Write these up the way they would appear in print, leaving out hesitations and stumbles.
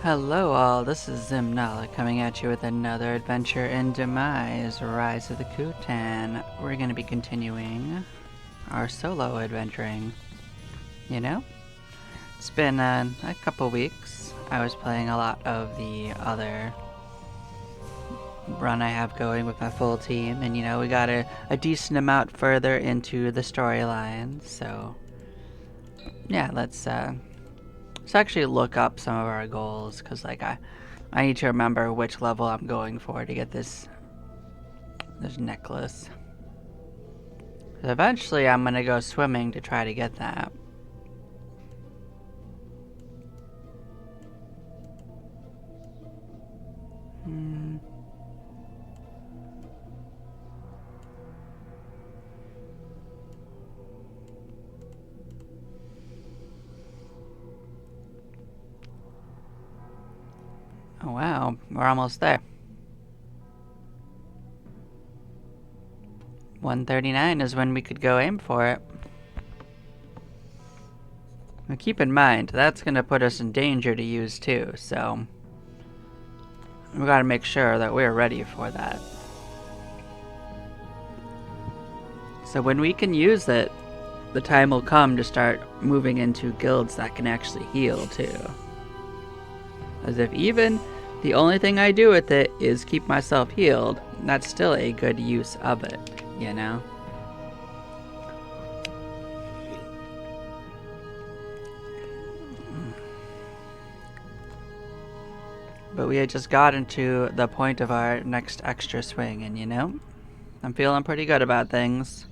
Hello all, this is Zimnala coming at you with another adventure in Demise, Rise of the Kutan. We're going to be continuing our solo adventuring. You know? It's been a couple weeks. I was playing a lot of the other run I have going with my full team, and you know, we got a decent amount further into the storyline, so yeah, let's actually look up some of our goals, because like I need to remember which level I'm going for to get this necklace. 'Cause eventually I'm gonna go swimming to try to get that. Oh wow, we're almost there. 139 is when we could go aim for it. Now keep in mind, that's gonna put us in danger to use too, so we gotta make sure that we're ready for that. So when we can use it, the time will come to start moving into guilds that can actually heal too. As if even the only thing I do with it is keep myself healed, that's still a good use of it, you know? But we had just gotten to the point of our next extra swing, and you know, I'm feeling pretty good about things.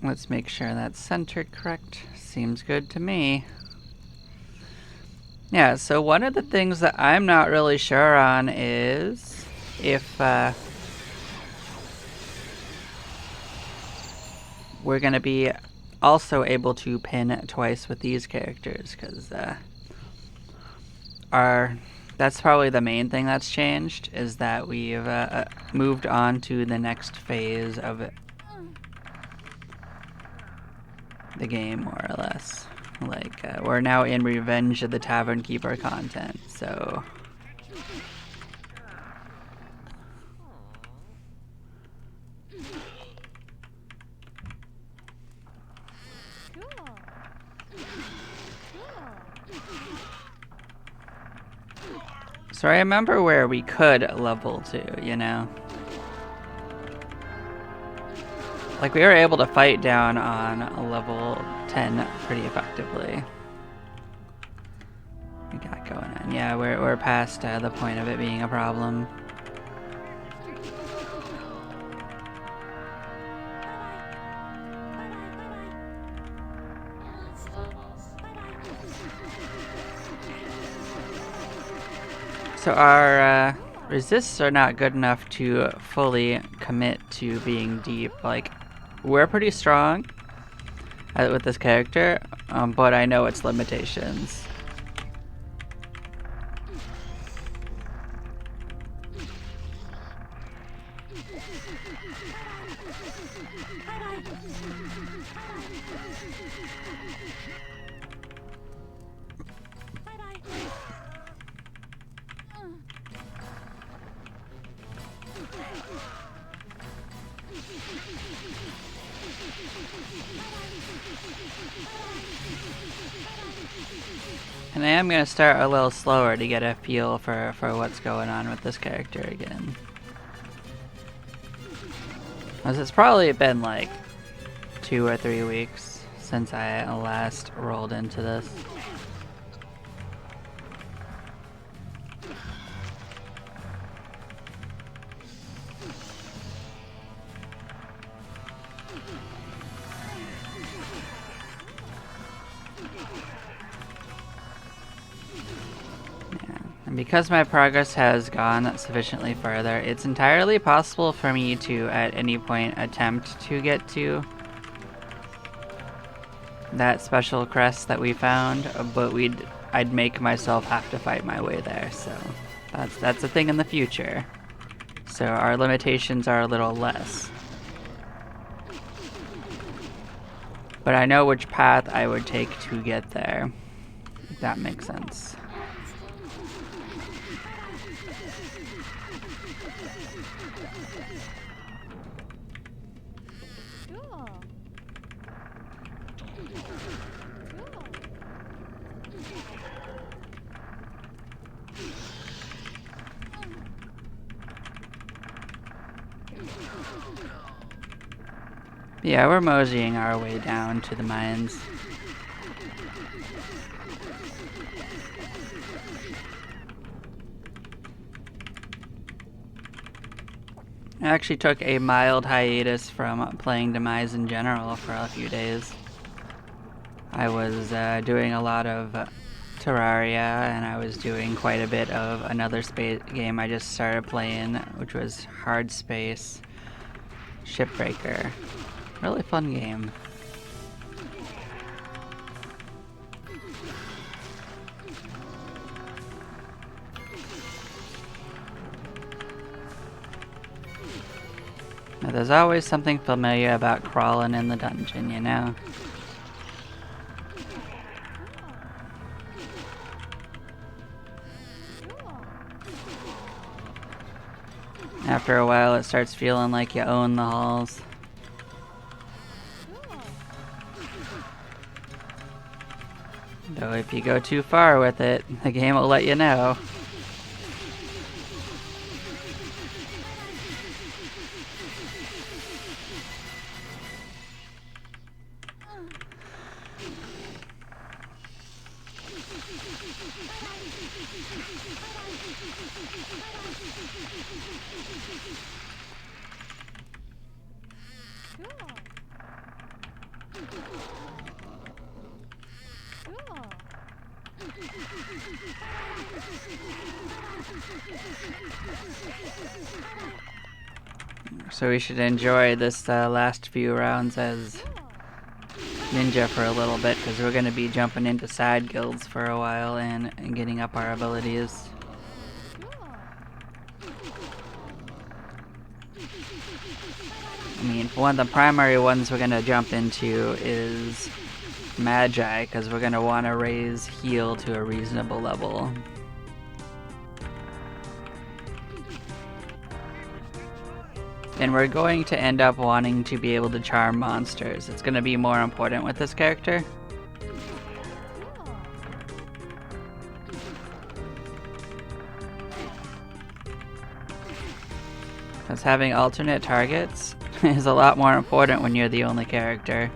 Let's make sure that's centered correct. Seems good to me. Yeah, so one of the things that I'm not really sure on is if we're gonna be also able to pin twice with these characters, because that's probably the main thing that's changed, is that we've moved on to the next phase of it. The game, more or less. Like, we're now in Revenge of the Tavern Keeper content, so... So I remember where we could level to, you know? Like, we were able to fight down on a level 10 pretty effectively. We got going on. Yeah, we're past the point of it being a problem. So our resists are not good enough to fully commit to being deep. Like, we're pretty strong with this character, but I know its limitations. And I am going to start a little slower to get a feel for what's going on with this character again. Because it's probably been like 2 or 3 weeks since I last rolled into this. Because my progress has gone sufficiently further, it's entirely possible for me to, at any point, attempt to get to that special crest that we found, but I'd make myself have to fight my way there, so that's a thing in the future. So our limitations are a little less. But I know which path I would take to get there. If that makes sense. Yeah, we're moseying our way down to the mines. I actually took a mild hiatus from playing Demise in general for a few days. I was doing a lot of Terraria, and I was doing quite a bit of another game I just started playing, which was Hard Space Shipbreaker. Really fun game. Now, there's always something familiar about crawling in the dungeon, you know? After a while, it starts feeling like you own the halls. Though if you go too far with it, the game will let you know. So we should enjoy this last few rounds as ninja for a little bit, because we're going to be jumping into side guilds for a while and getting up our abilities. I mean, one of the primary ones we're going to jump into is Magi, because we're going to want to raise heal to a reasonable level. And we're going to end up wanting to be able to charm monsters. It's going to be more important with this character. Because having alternate targets is a lot more important when you're the only character.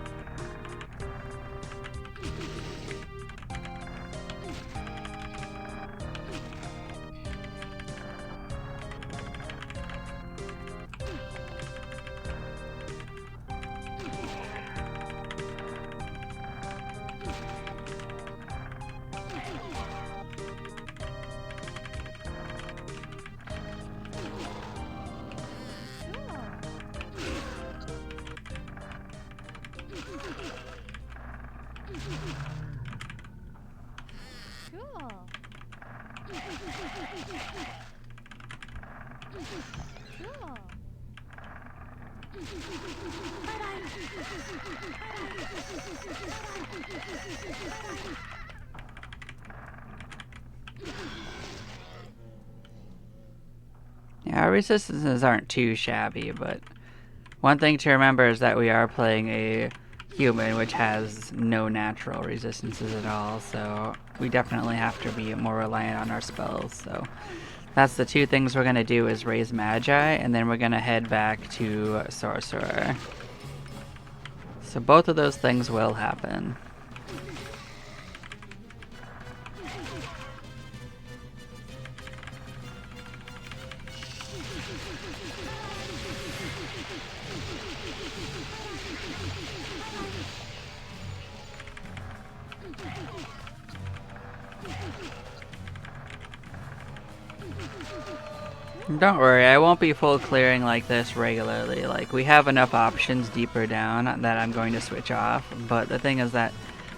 Yeah, our resistances aren't too shabby, but one thing to remember is that we are playing a human which has no natural resistances at all, so we definitely have to be more reliant on our spells. So that's the two things we're going to do, is raise Magi, and then we're going to head back to Sorcerer. So both of those things will happen. Don't worry, I won't be full clearing like this regularly. Like, we have enough options deeper down that I'm going to switch off, but the thing is that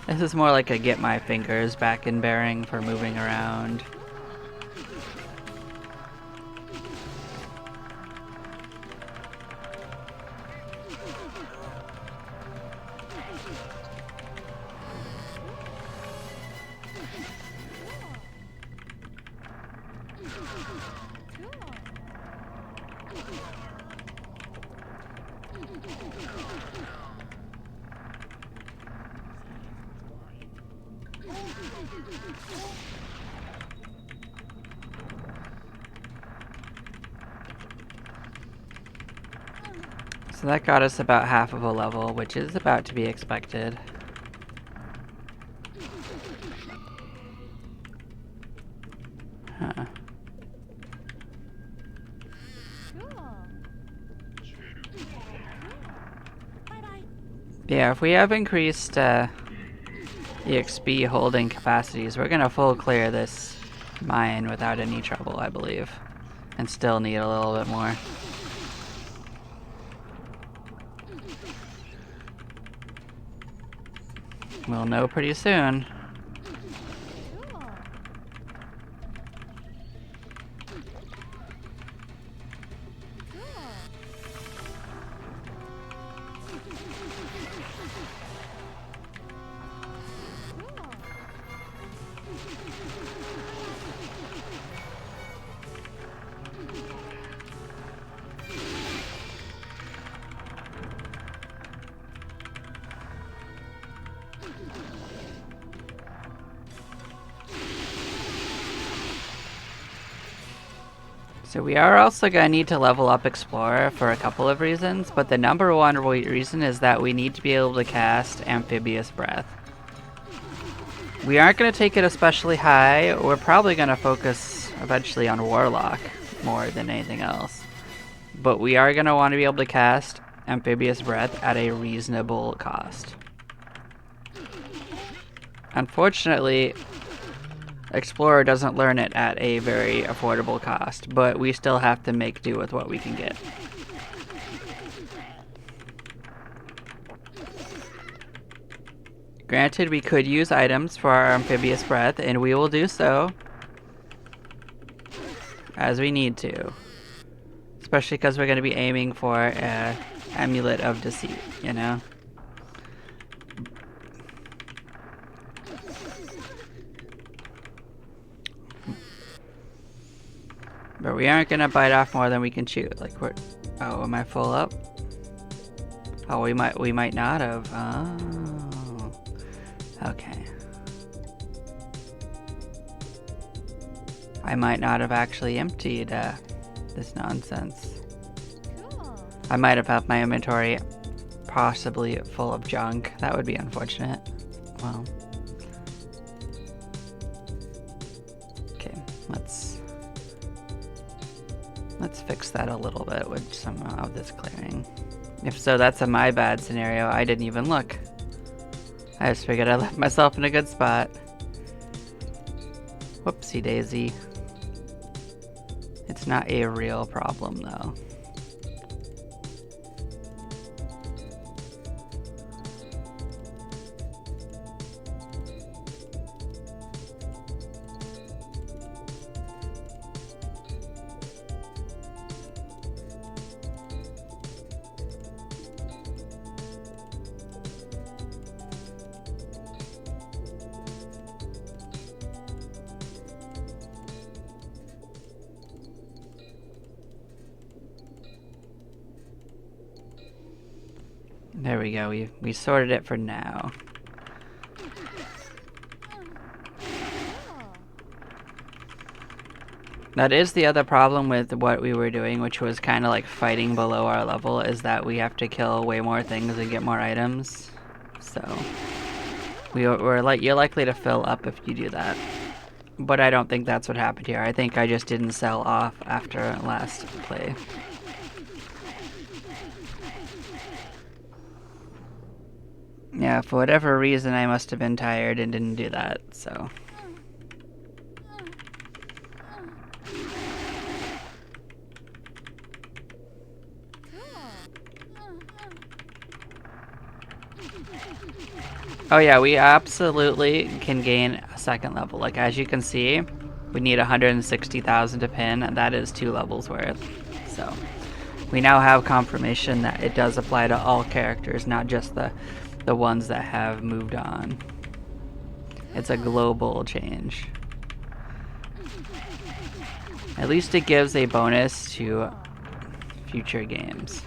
this is more like a get my fingers back in bearing for moving around. So that got us about half of a level, which is about to be expected. Huh. Yeah, if we have increased EXP holding capacities, we're gonna full clear this mine without any trouble, I believe. And still need a little bit more. We'll know pretty soon. So we are also going to need to level up Explorer for a couple of reasons, but the number one reason is that we need to be able to cast Amphibious Breath. We aren't going to take it especially high. We're probably going to focus eventually on Warlock more than anything else. But we are going to want to be able to cast Amphibious Breath at a reasonable cost. Unfortunately, Explorer doesn't learn it at a very affordable cost, but we still have to make do with what we can get. Granted, we could use items for our Amphibious Breath, and we will do so as we need to. Especially because we're going to be aiming for an Amulet of Deceit, you know? But we aren't gonna bite off more than we can chew. Like we're... Oh, am I full up? Oh, we might not have. Oh. Okay. I might not have actually emptied this nonsense. I might have had my inventory possibly full of junk. That would be unfortunate. Well. Okay, let's fix that a little bit with some of this clearing. If so, that's a my bad scenario. I didn't even look. I just figured I left myself in a good spot. Whoopsie daisy. It's not a real problem though. There we go, we sorted it for now. That is the other problem with what we were doing, which was kind of like fighting below our level, is that we have to kill way more things and get more items. So, you're likely to fill up if you do that. But I don't think that's what happened here. I think I just didn't sell off after last play. Yeah, for whatever reason I must have been tired and didn't do that, so. Oh yeah, we absolutely can gain a second level. Like, as you can see, we need 160,000 to pin, and that is 2 levels worth. So, we now have confirmation that it does apply to all characters, not just the the ones that have moved on. It's a global change. At least it gives a bonus to future games.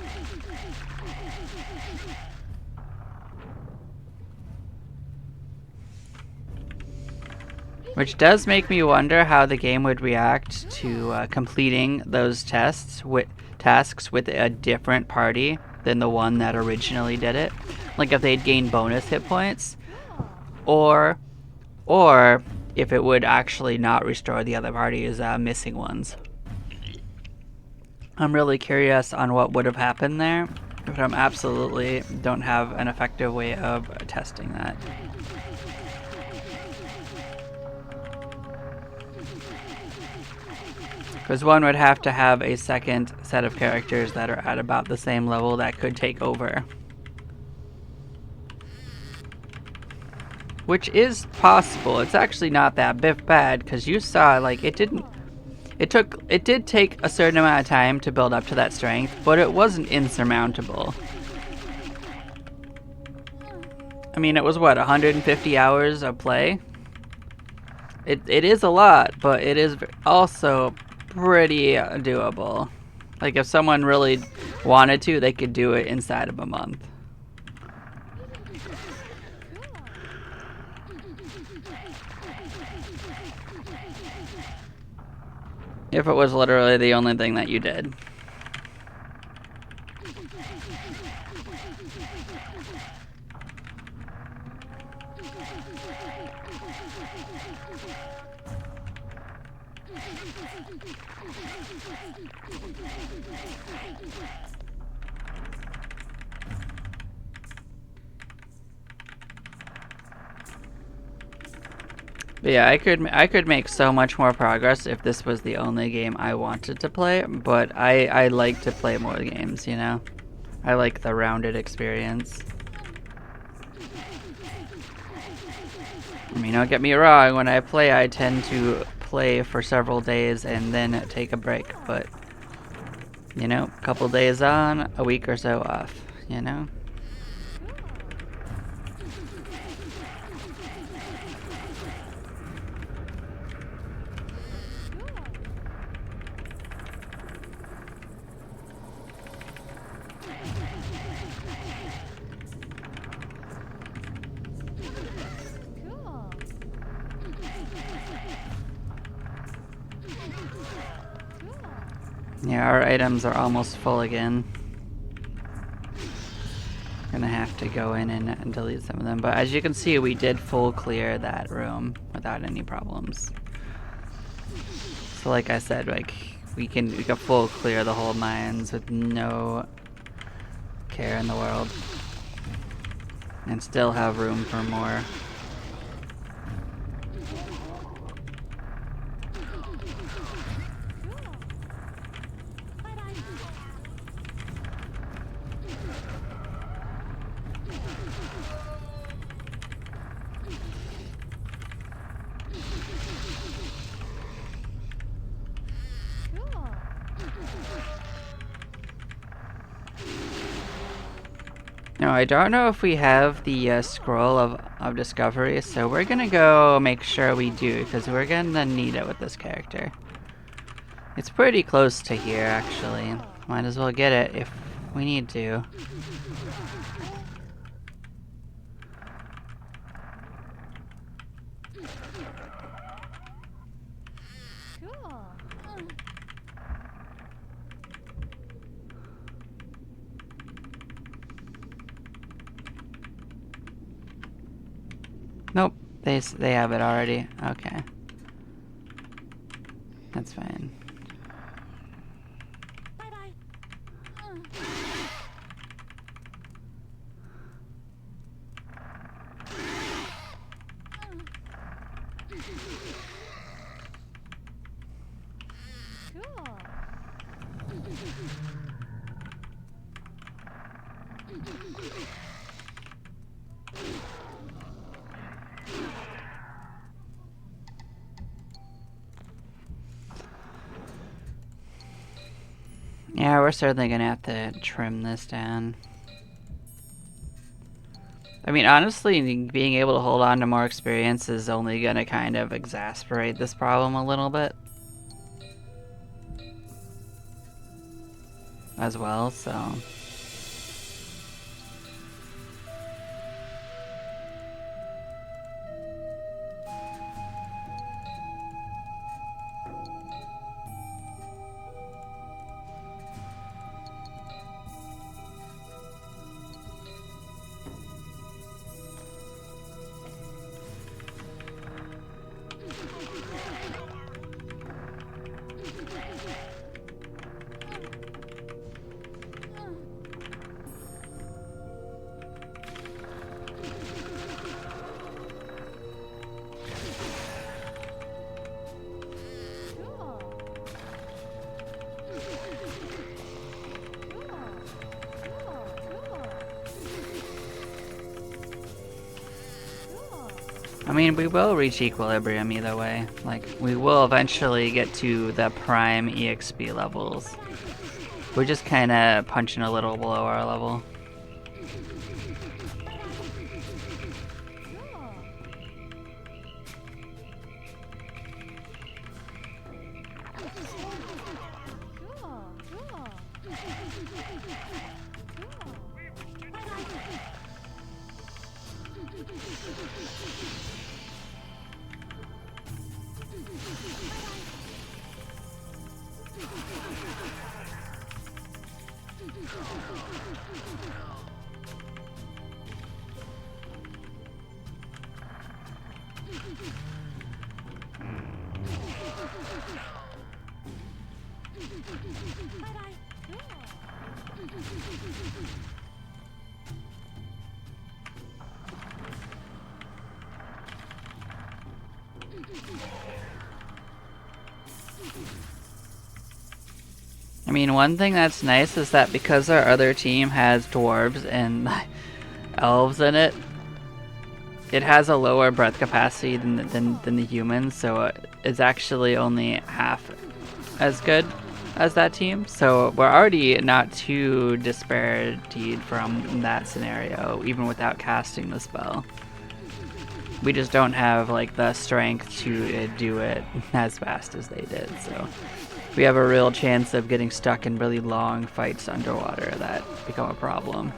Which does make me wonder how the game would react to completing those tasks with a different party than the one that originally did it. Like if they'd gained bonus hit points, or if it would actually not restore the other party's missing ones. I'm really curious on what would have happened there, but I'm absolutely don't have an effective way of testing that. Because one would have to have a second set of characters that are at about the same level that could take over. Which is possible. It's actually not that bad, because you saw, like, it did take a certain amount of time to build up to that strength, but it wasn't insurmountable. I mean, it was what, 150 hours of play? It is a lot, but it is also pretty doable. Like if someone really wanted to, they could do it inside of a month. If it was literally the only thing that you did. But yeah, I could make so much more progress if this was the only game I wanted to play, but I like to play more games, you know? I like the rounded experience. I mean, don't get me wrong, when I play I tend to play for several days and then take a break, but you know, a couple days on, a week or so off, you know? Yeah, our items are almost full again. Gonna have to go in and delete some of them, but as you can see, we did full clear that room without any problems. So like I said, like we can full clear the whole mines with no care in the world, and still have room for more. No, I don't know if we have the scroll of discovery, so we're gonna go make sure we do, because we're gonna need it with this character. It's pretty close to here, actually. Might as well get it if we need to. Nope, they have it already. Okay. That's fine. Yeah, we're certainly gonna have to trim this down. I mean, honestly, being able to hold on to more experience is only going to kind of exasperate this problem a little bit as well, so... I mean, we will reach equilibrium either way. Like, we will eventually get to the prime EXP levels. We're just kind of punching a little below our level. I mean, one thing that's nice is that because our other team has dwarves and elves in it, it has a lower breath capacity than the humans, so it's actually only half as good as that team. So we're already not too disparaged from that scenario, even without casting the spell. We just don't have like the strength to do it as fast as they did, so we have a real chance of getting stuck in really long fights underwater that become a problem.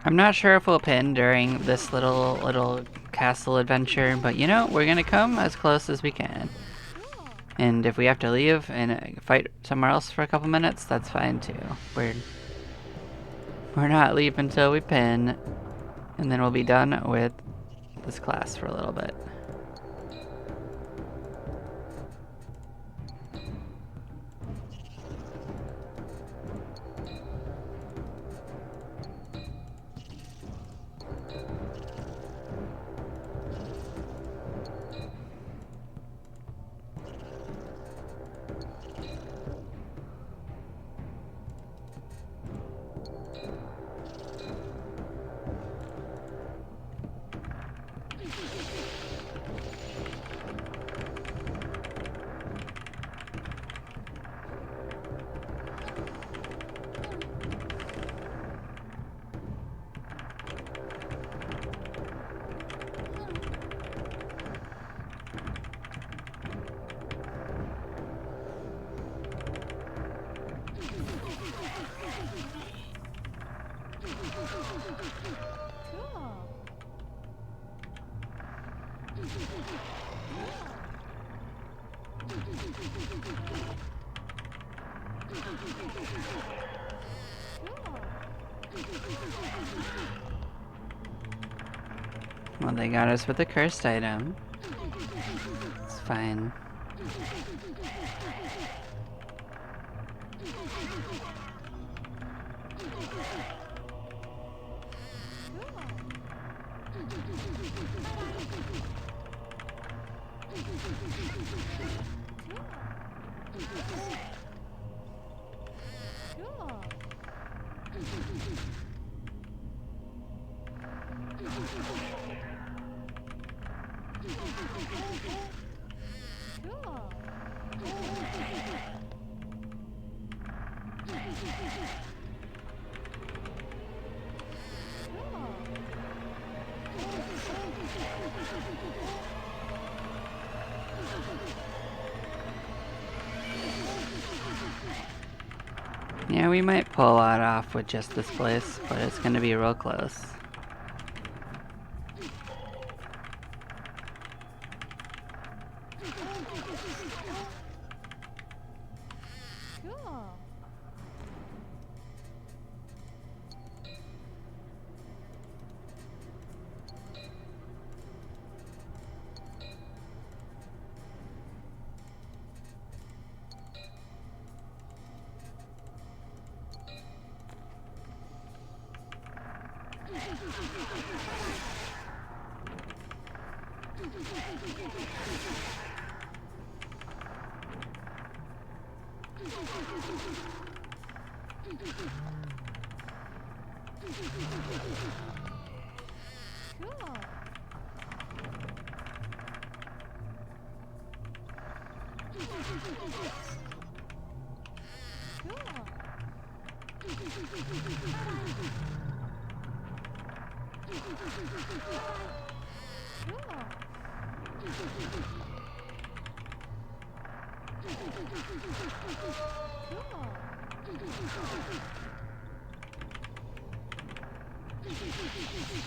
I'm not sure if we'll pin during this little castle adventure, but you know, we're gonna come as close as we can. And if we have to leave and fight somewhere else for a couple minutes, that's fine too. We're not leaving until we pin, and then we'll be done with this class for a little bit. Well, they got us with the cursed item. It's fine. Yeah, we might pull it off with just this place, but it's gonna be real close.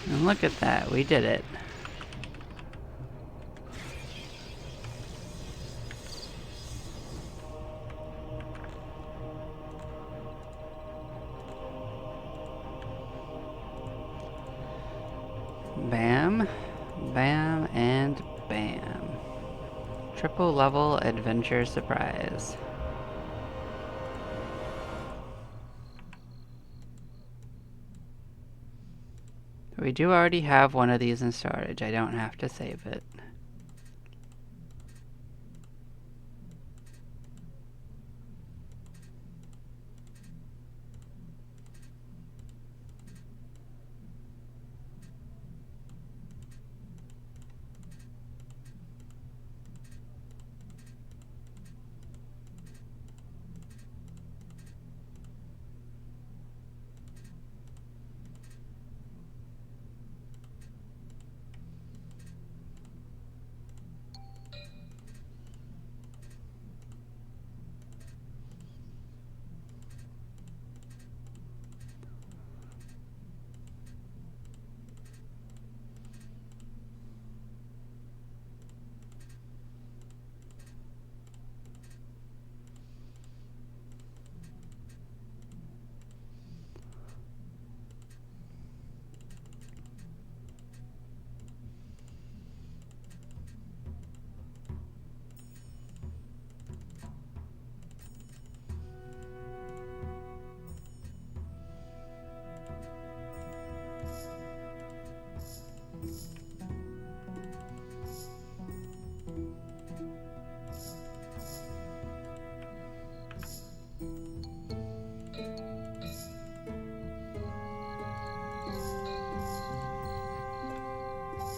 And look at that, we did it. Bam, bam, and bam. Triple level adventure surprise. We do already have one of these in storage. I don't have to save it.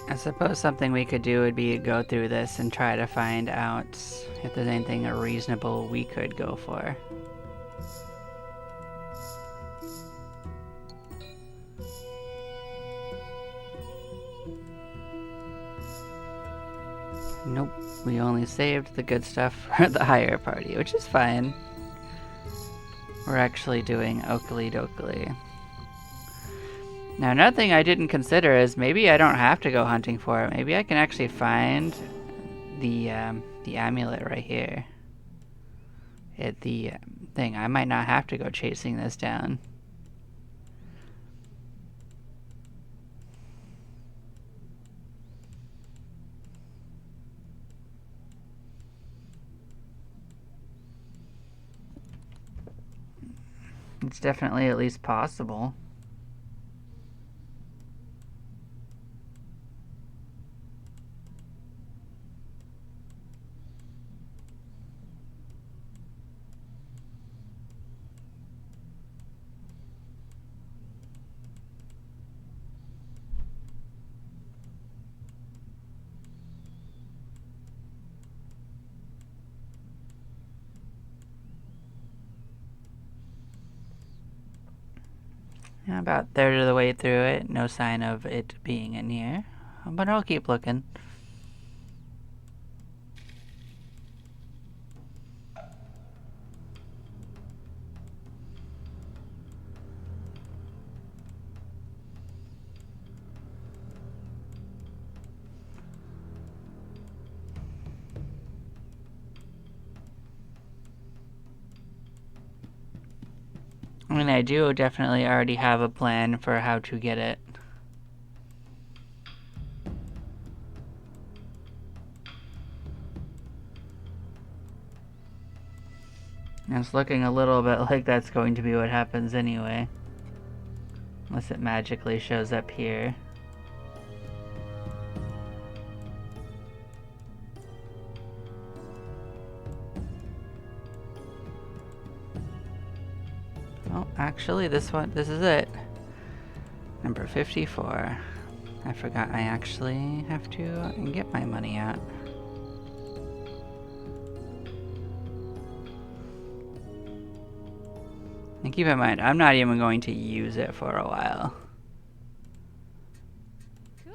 I suppose something we could do would be go through this and try to find out if there's anything reasonable we could go for. Nope, we only saved the good stuff for the higher party, which is fine. We're actually doing oakley dokley. Now, another thing I didn't consider is maybe I don't have to go hunting for it. Maybe I can actually find the amulet right here. the thing. I might not have to go chasing this down. It's definitely at least possible. About a third of the way through it, no sign of it being in here, but I'll keep looking. I mean, I do definitely already have a plan for how to get it. And it's looking a little bit like that's going to be what happens anyway. Unless it magically shows up here. Oh, actually, this is it. Number 54. I forgot I actually have to get my money out. And keep in mind, I'm not even going to use it for a while. Cool.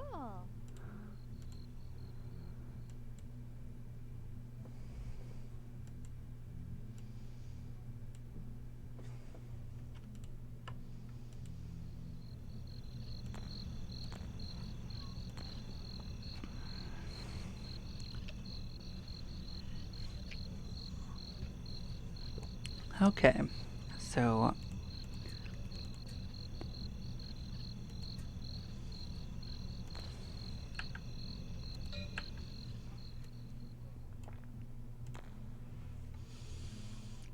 Okay, so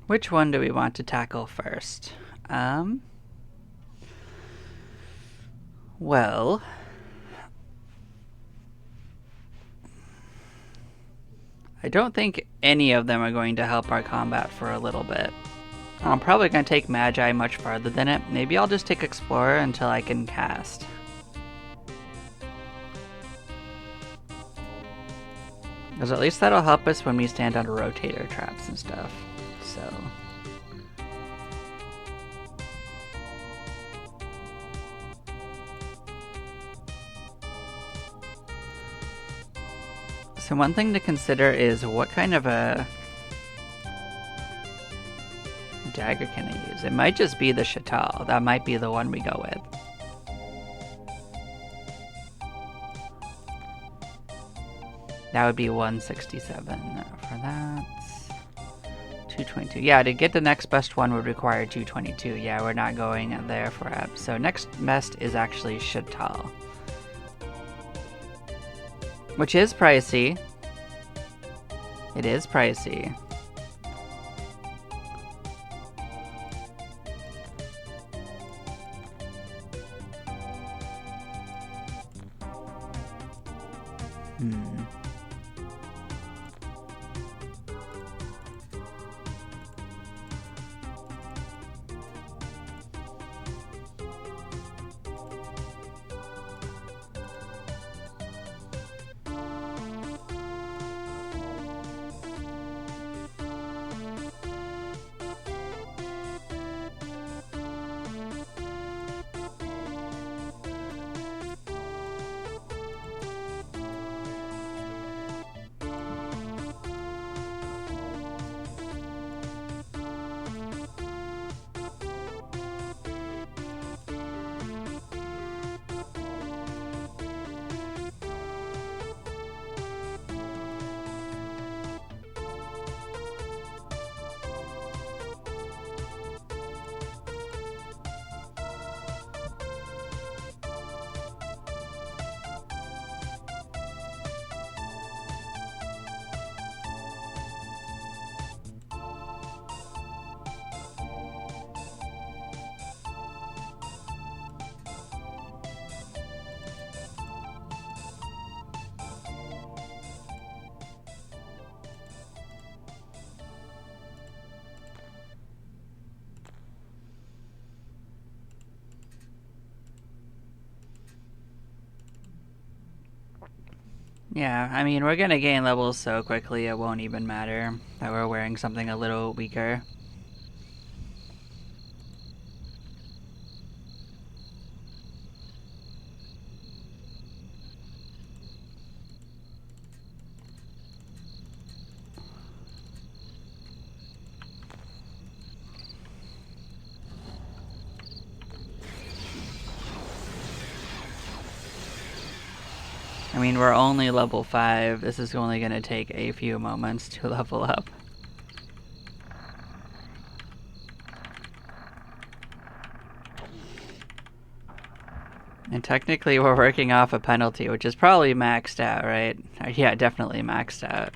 which one do we want to tackle first? Well, I don't think any of them are going to help our combat for a little bit. I'm probably going to take Magi much farther than it. Maybe I'll just take Explorer until I can cast. Because at least that'll help us when we stand under rotator traps and stuff. So... So one thing to consider is what kind of a dagger can I use? It might just be the Chatal. That might be the one we go with. That would be 167 for that. 222. Yeah, to get the next best one would require 222. Yeah, we're not going there for it. So next best is actually Chatal. Which is pricey. It is pricey. Yeah, I mean, we're gonna gain levels so quickly it won't even matter that we're wearing something a little weaker. I mean, we're only level 5. This is only gonna take a few moments to level up. And technically we're working off a penalty, which is probably maxed out, right? Yeah, definitely maxed out.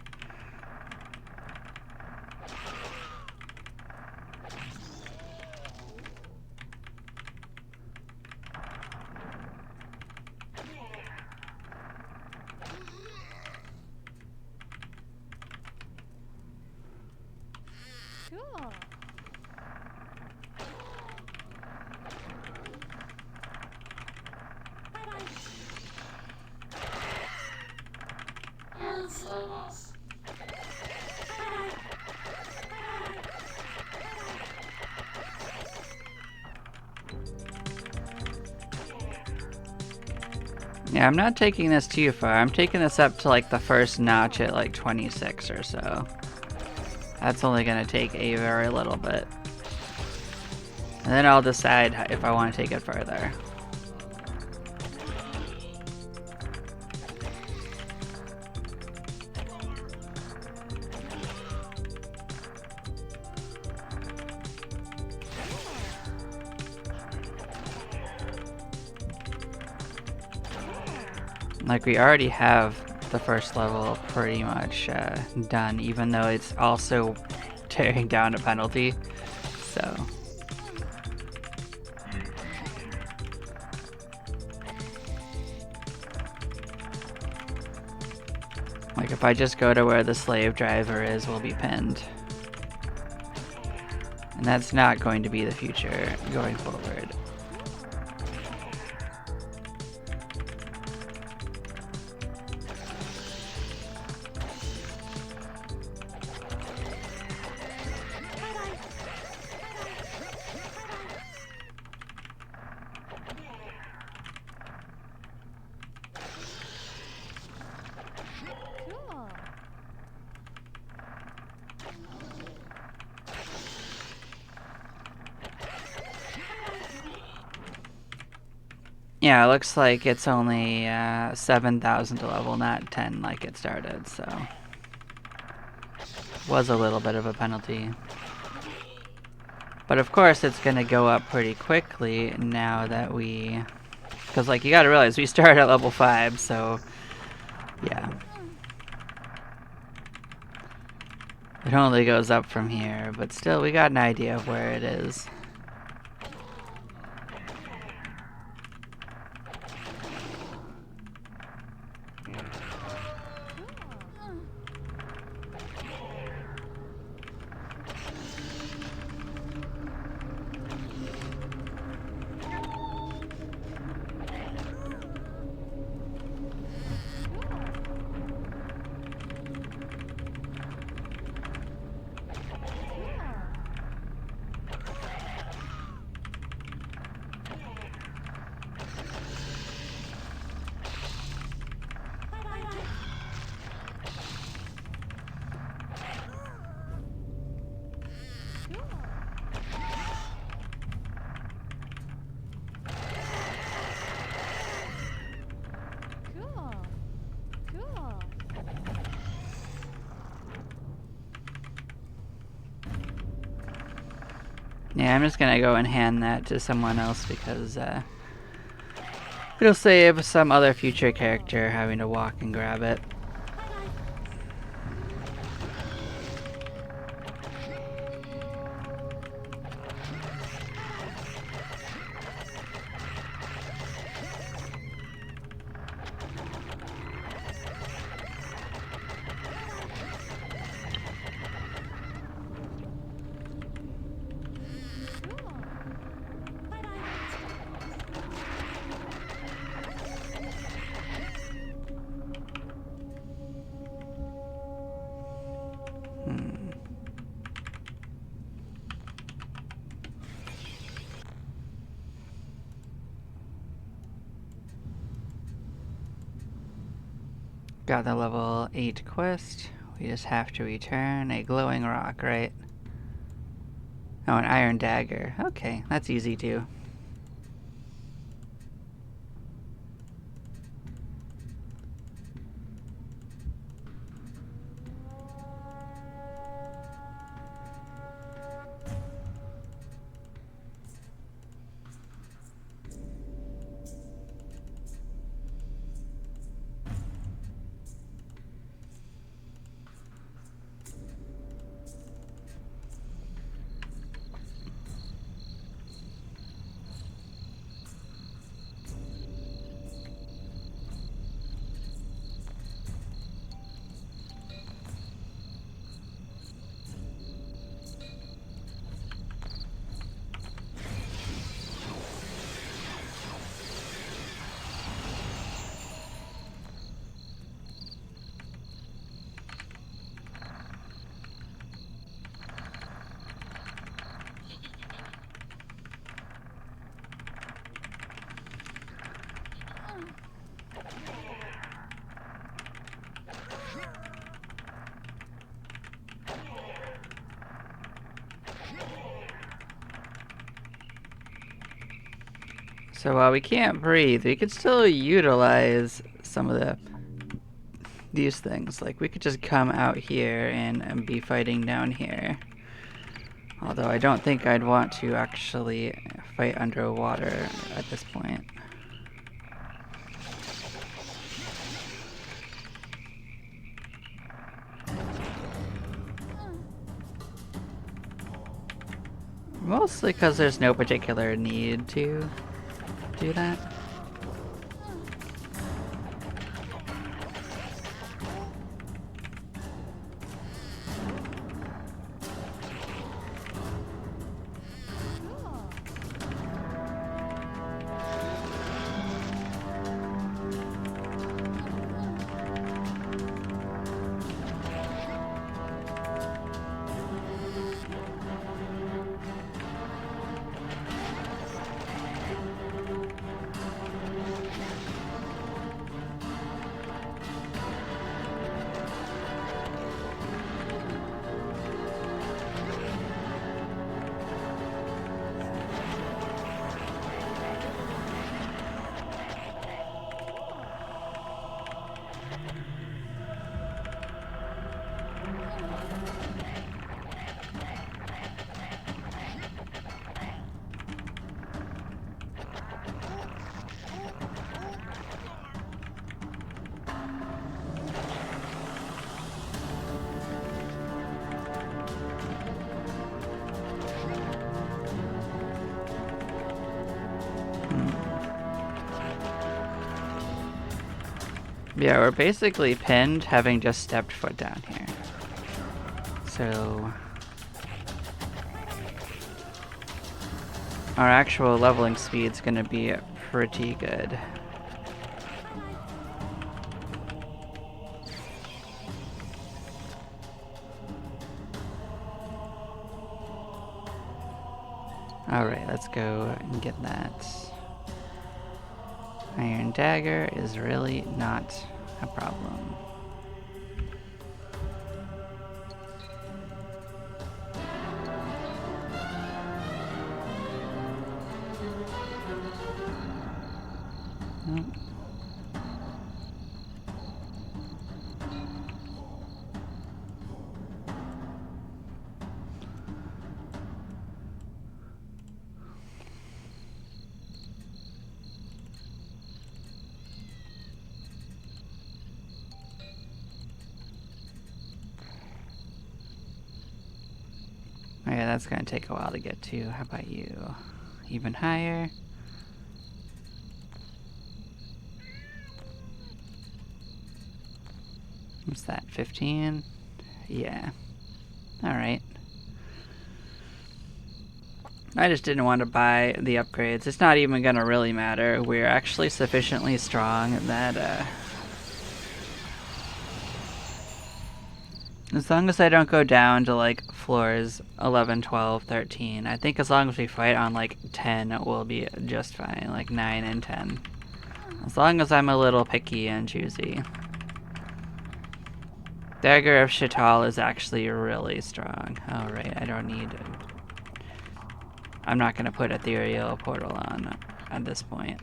Cool. Yeah, I'm not taking this too far. I'm taking this up to like the first notch at like 26 or so. That's only gonna take a very little bit. And then I'll decide if I want to take it further. Like, we already have the first level pretty much done, even though it's also tearing down a penalty. So like, if I just go to where the slave driver is, we'll be pinned. And that's not going to be the future going forward. Cool. Yeah, it looks like it's only 7,000 to level, not 10 like it started, so was a little bit of a penalty. But of course it's gonna go up pretty quickly now that we... Because, like, you gotta realize we start at level 5, so yeah. It only goes up from here, but still we got an idea of where it is. Cool. Cool. Yeah, I'm just gonna go and hand that to someone else because it'll save some other future character having to walk and grab it. Got the level 8 quest. We just have to return a glowing rock, right? Oh, an iron dagger. Okay, that's easy too. So while we can't breathe, we could still utilize some of these things. Like we could just come out here and be fighting down here. Although I don't think I'd want to actually fight underwater at this point. Mostly because there's no particular need to do that. Yeah, we're basically pinned having just stepped foot down here. So our actual leveling speed's gonna be pretty good. Alright, let's go and get that. Iron dagger is really not a problem. Nope. Oh yeah, that's gonna take a while to get to. How about you? Even higher? What's that, 15? Yeah. Alright. I just didn't want to buy the upgrades. It's not even gonna really matter. We're actually sufficiently strong that As long as I don't go down to like floors 11, 12, 13. I think as long as we fight on like 10, we'll be just fine. Like 9 and 10. As long as I'm a little picky and choosy. Dagger of Chital is actually really strong. Oh right, I don't need... I'm not going to put Ethereal Portal on at this point.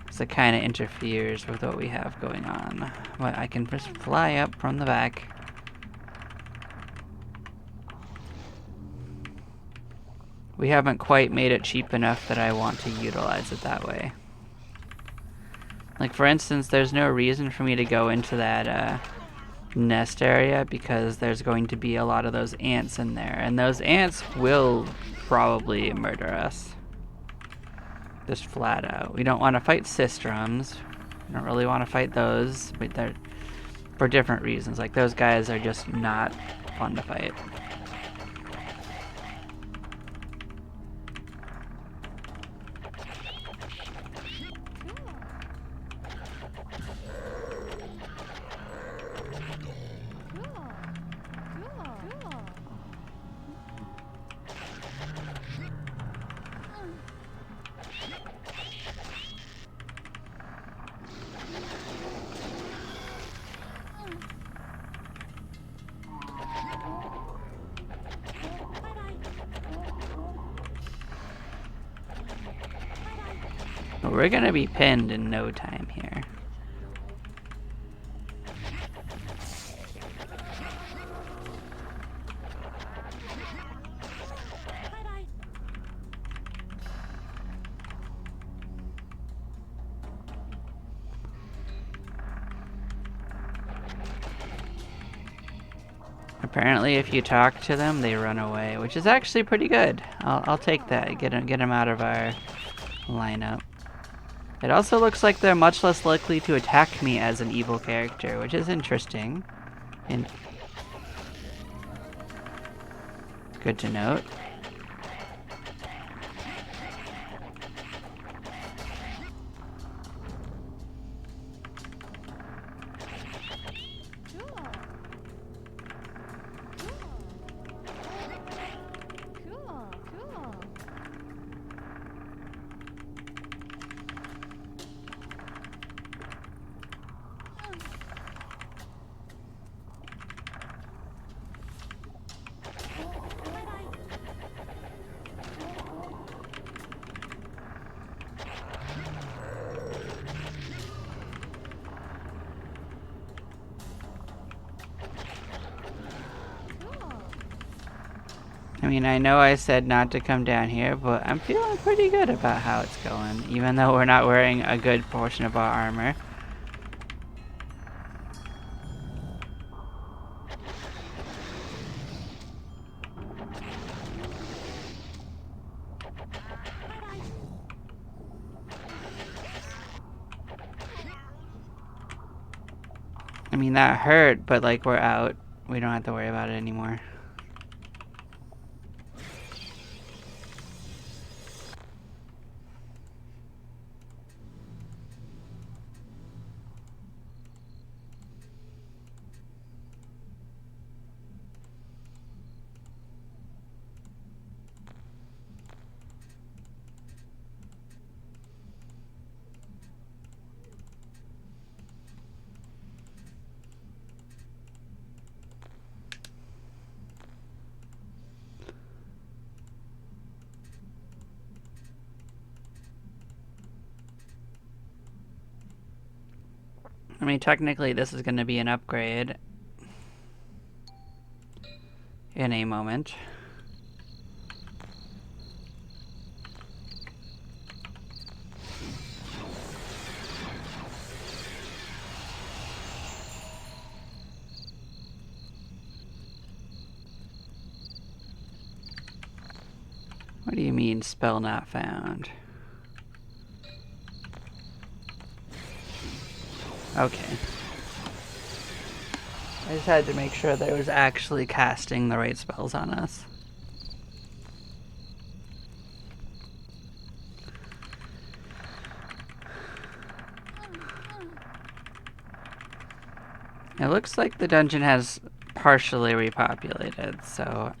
So it kind of interferes with what we have going on. But I can just fly up from the back. We haven't quite made it cheap enough that I want to utilize it that way. Like for instance, there's no reason for me to go into that nest area because there's going to be a lot of those ants in there. And those ants will probably murder us. Just flat out. We don't want to fight Systrums. We don't really want to fight those, but they're for different reasons. Like those guys are just not fun to fight. But we're gonna be pinned in no time here. Apparently, if you talk to them, they run away, which is actually pretty good. I'll take that. Get them out of our lineup. It also looks like they're much less likely to attack me as an evil character, which is interesting. And good to note. I mean, I know I said not to come down here, but I'm feeling pretty good about how it's going, even though we're not wearing a good portion of our armor. I mean, that hurt, but like, we're out. We don't have to worry about it anymore. I mean, technically this is going to be an upgrade in a moment. What do you mean, spell not found? Okay. I just had to make sure that it was actually casting the right spells on us. It looks like the dungeon has partially repopulated, so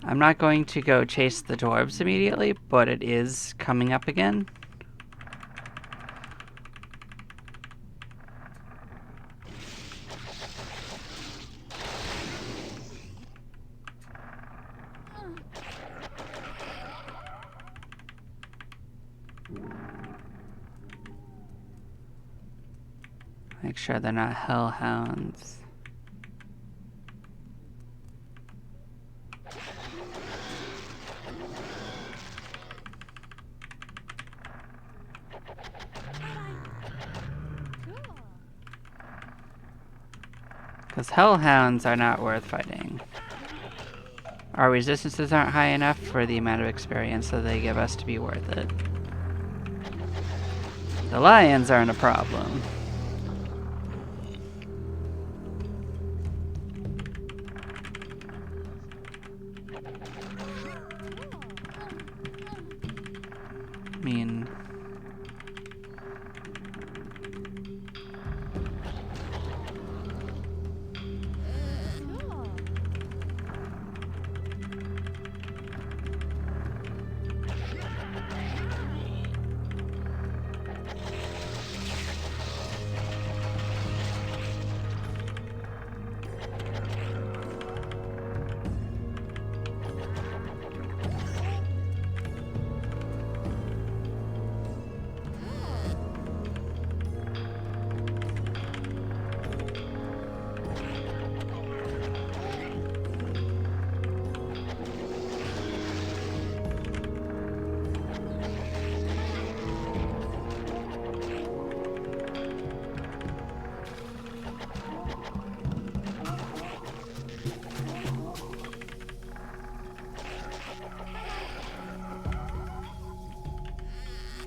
I'm not going to go chase the dwarves immediately, but it is coming up again. Make sure they're not hellhounds. Cool. Because hellhounds are not worth fighting. Our resistances aren't high enough for the amount of experience that they give us to be worth it. The lions aren't a problem. I mean,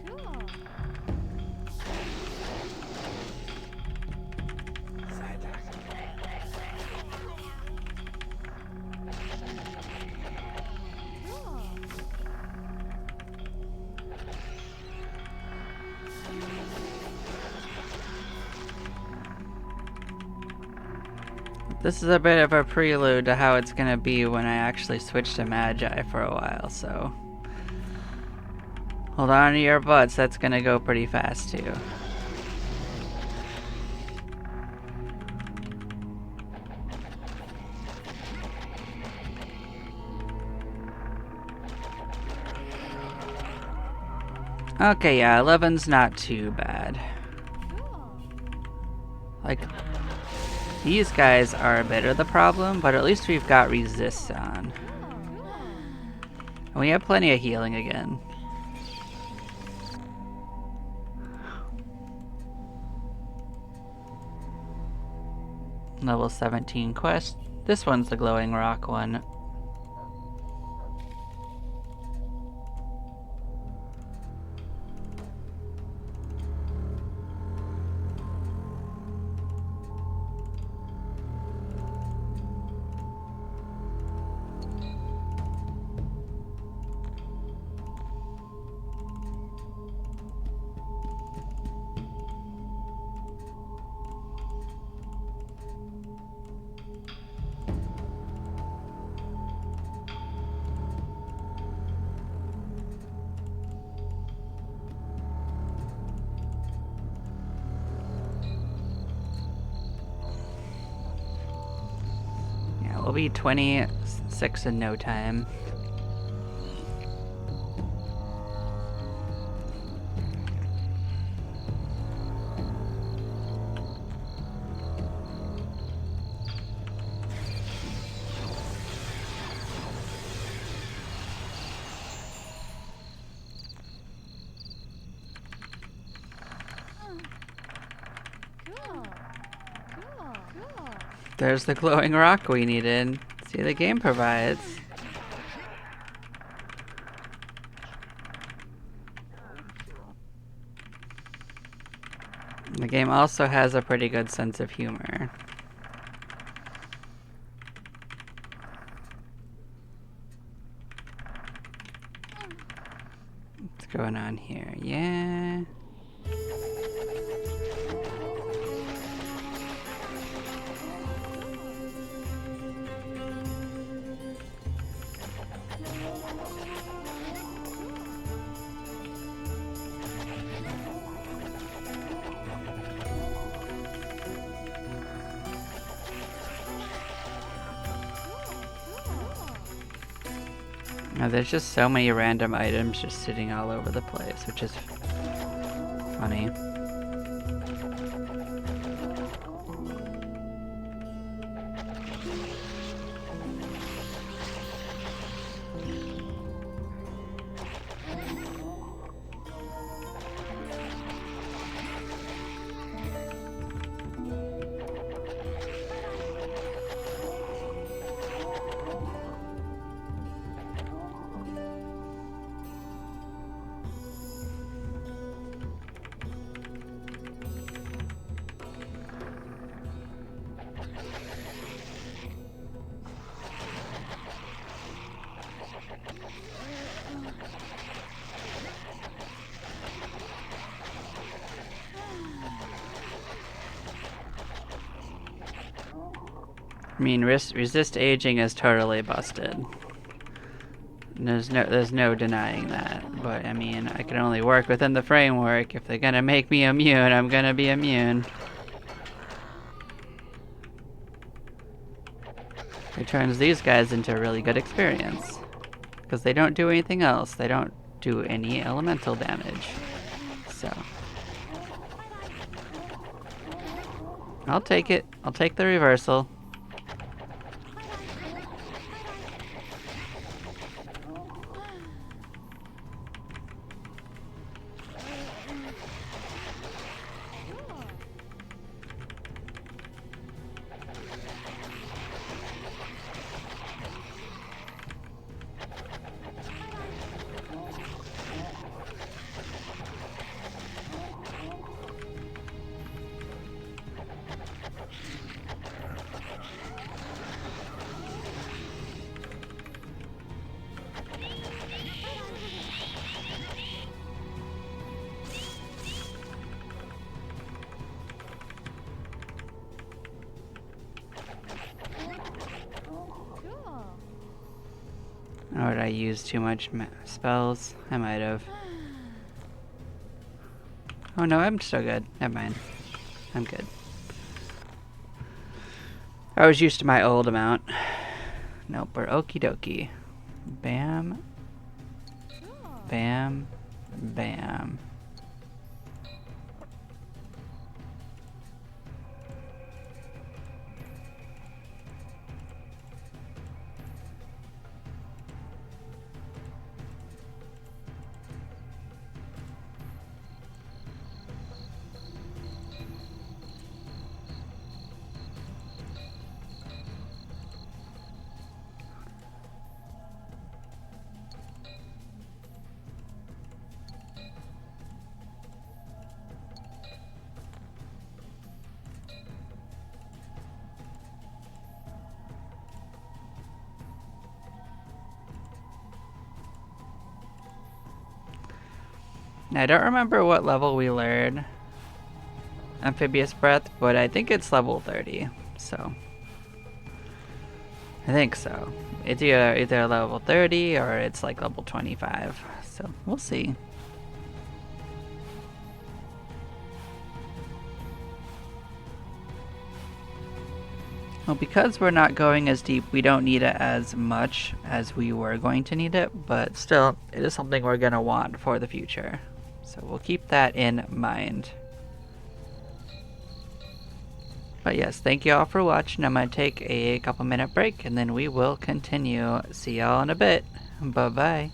Cool. Cool. Cool. this is a bit of a prelude to how it's gonna be when I actually switch to Magi for a while, so hold on to your butts, that's gonna go pretty fast too. Okay, yeah, 11's not too bad. Cool. Like, these guys are a bit of the problem, but at least we've got resists on. Cool. And we have plenty of healing again. Level 17 quest. This one's the glowing rock one. Yeah, we'll be 26 in no time. Cool. Cool. Cool. There's the glowing rock we needed. See, the game provides. The game also has a pretty good sense of humor. What's going on here? Yeah. Now, there's just so many random items just sitting all over the place, which is funny. I mean, resist aging is totally busted. There's no denying that. But I mean, I can only work within the framework. If they're gonna make me immune, I'm gonna be immune. It turns these guys into a really good experience. Because they don't do anything else. They don't do any elemental damage. So I'll take it. I'll take the reversal. Or did I use too much spells? I might have. Oh no, I'm still good. Never mind. I'm good. I was used to my old amount. Nope, we're okie dokie. Bam. Bam. Bam. I don't remember what level we learned Amphibious Breath, but I think it's level 30, so. I think so. It's either level 30 or it's like level 25, so we'll see. Well, because we're not going as deep, we don't need it as much as we were going to need it, but still, it is something we're going to want for the future. So we'll keep that in mind. But yes, thank you all for watching. I'm going to take a couple minute break and then we will continue. See y'all in a bit. Bye-bye.